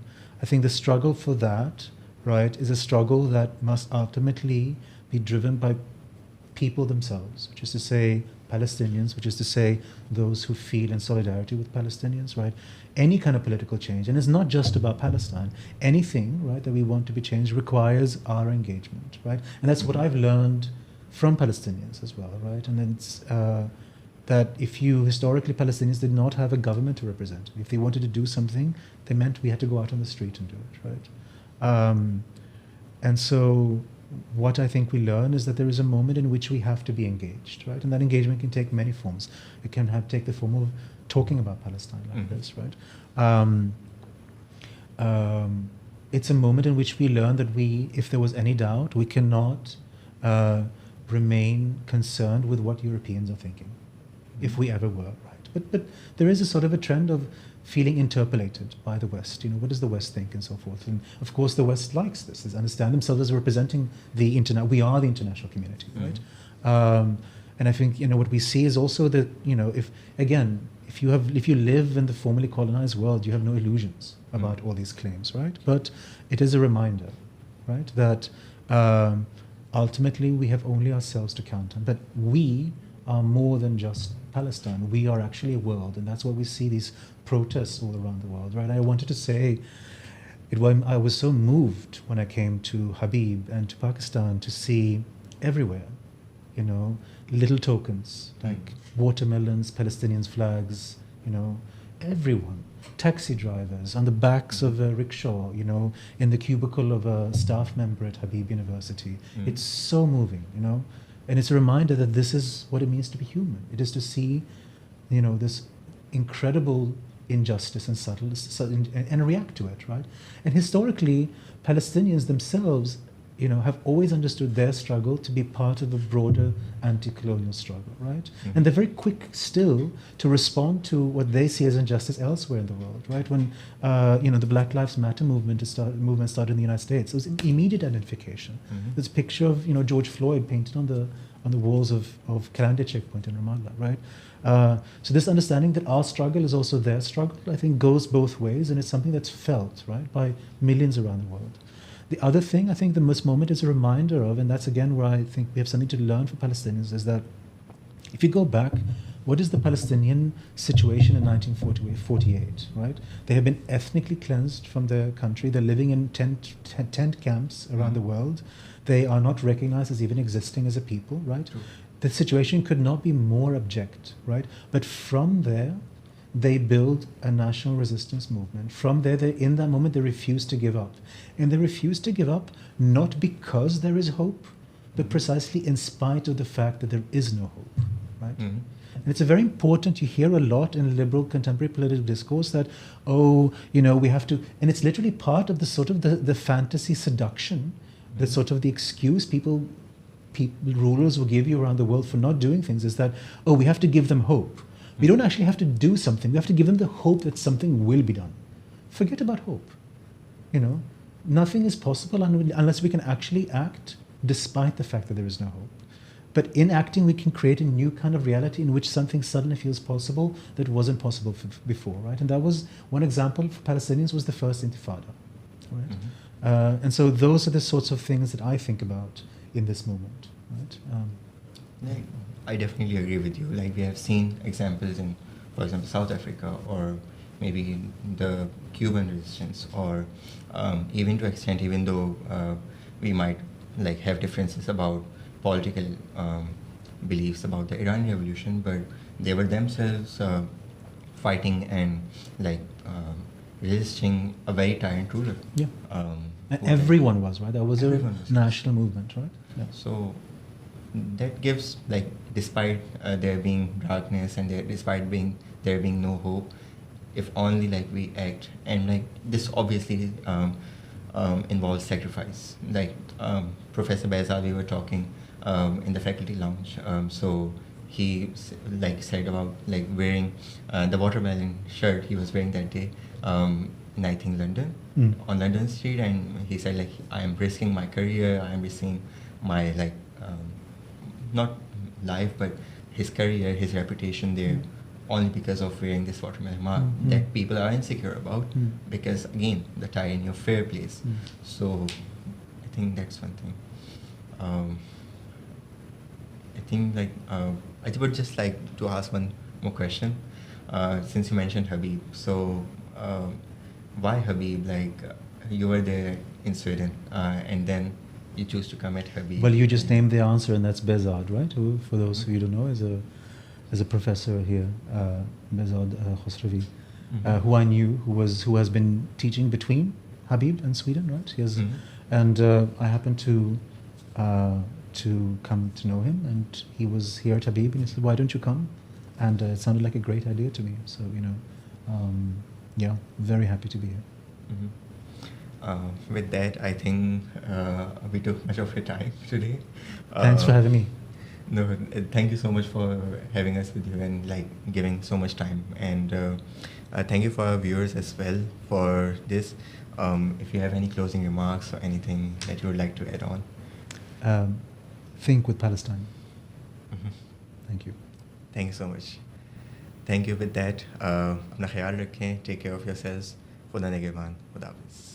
I think the struggle for that, right, is a struggle that must ultimately be driven by people themselves, which is to say Palestinians, which is to say those who feel in solidarity with Palestinians, right? Any kind of political change, and it's not just about Palestine. Anything, right, that we want to be changed requires our engagement, right? And that's what I've learned from Palestinians as well, right? And it's that historically Palestinians did not have a government to represent. If they wanted to do something, they meant we had to go out on the street and do it, right? And so what I think we learn is that there is a moment in which we have to be engaged, right? And that engagement can take many forms. It can take the form of talking about Palestine like this, right? It's a moment in which we learn that if there was any doubt, we cannot remain concerned with what Europeans are thinking, if we ever were, right? But there is a sort of a trend of feeling interpolated by the West. What does the West think and so forth? And of course the West likes this. They understand themselves as representing the internet. We are the international community, right? And I think, what we see is also that, if you live in the formerly colonized world, you have no illusions about all these claims, right? But it is a reminder, right, that ultimately we have only ourselves to count on. But we are more than just Palestine. We are actually a world, and that's why we see these protests all around the world, right? I wanted to say, I was so moved when I came to Habib and to Pakistan to see everywhere, little tokens like watermelons, Palestinian flags, everyone, taxi drivers on the backs of a rickshaw, in the cubicle of a staff member at Habib University. It's so moving, and it's a reminder that this is what it means to be human. It is to see, this incredible injustice and and react to it, right? And historically, Palestinians themselves, have always understood their struggle to be part of a broader anti-colonial struggle, right? And they're very quick still to respond to what they see as injustice elsewhere in the world, right? When the Black Lives Matter movement started in the United States, it was immediate identification. There's a picture of George Floyd painted on the walls of Kalandia checkpoint in Ramallah, right? So this understanding that our struggle is also their struggle, I think, goes both ways, and it's something that's felt, right, by millions around the world. The other thing I think this moment is a reminder of, and that's again where I think we have something to learn for Palestinians, is that if you go back, what is the Palestinian situation in 1948, right? They have been ethnically cleansed from their country. They're living in tent camps around the world. They are not recognized as even existing as a people, right? True. The situation could not be more abject, right? But from there, they build a national resistance movement. From there, in that moment, they refuse to give up. And they refuse to give up not because there is hope, but precisely in spite of the fact that there is no hope, right? And it's a very important, you hear a lot in liberal contemporary political discourse that, we have to, and it's literally part of the sort of the fantasy seduction, the sort of the excuse rulers will give you around the world for not doing things, is that, we have to give them hope. We don't actually have to do something. We have to give them the hope that something will be done. Forget about hope. Nothing is possible unless we can actually act despite the fact that there is no hope. But in acting, we can create a new kind of reality in which something suddenly feels possible that wasn't possible before, right? And that was one example for Palestinians was the first Intifada, right? And so those are the sorts of things that I think about in this moment, right? I definitely agree with you. Like, we have seen examples in, for example, South Africa, or maybe the Cuban resistance, or even to extent, even though we might have differences about political beliefs about the Iranian Revolution, but they were themselves fighting and resisting a very tyrant ruler. Yeah. And everyone was, right? That was a national movement, right? Yeah. So that gives, despite there being darkness and despite there being no hope, if only we act, and this obviously involves sacrifice. Professor Baisal, we were talking in the faculty lounge. So he said about wearing the watermelon shirt he was wearing that day in, I think, London, on London Street, and he said I am risking my career, I am risking my not life but his career, his reputation there, only because of wearing this watermelon mark that people are insecure about, because again the tyranny of fair plays. So I think that's one thing. I think I would just like to ask one more question, since you mentioned Habib. So why Habib? You were there in Sweden, and then you choose to come at Habib. Well, you just named the answer, and that's Behzad, right? Who, for those of you who don't know, is a professor here, Behzad Khosravi, who I knew, who has been teaching between Habib and Sweden, right? He has, and I happened to come to know him, and he was here at Habib, and he said, "Why don't you come?" And it sounded like a great idea to me. So yeah, very happy to be here. With that, I think we took much of your time today. Thanks for having me. No, thank you so much for having us with you and giving so much time. And thank you for our viewers as well for this. If you have any closing remarks or anything that you would like to add on. Think with Palestine. Thank you. Thank you so much. Thank you. With that, अपना ख्याल रखें. Take care of yourselves. खुदा निगहबान. खुदा हाफिज़.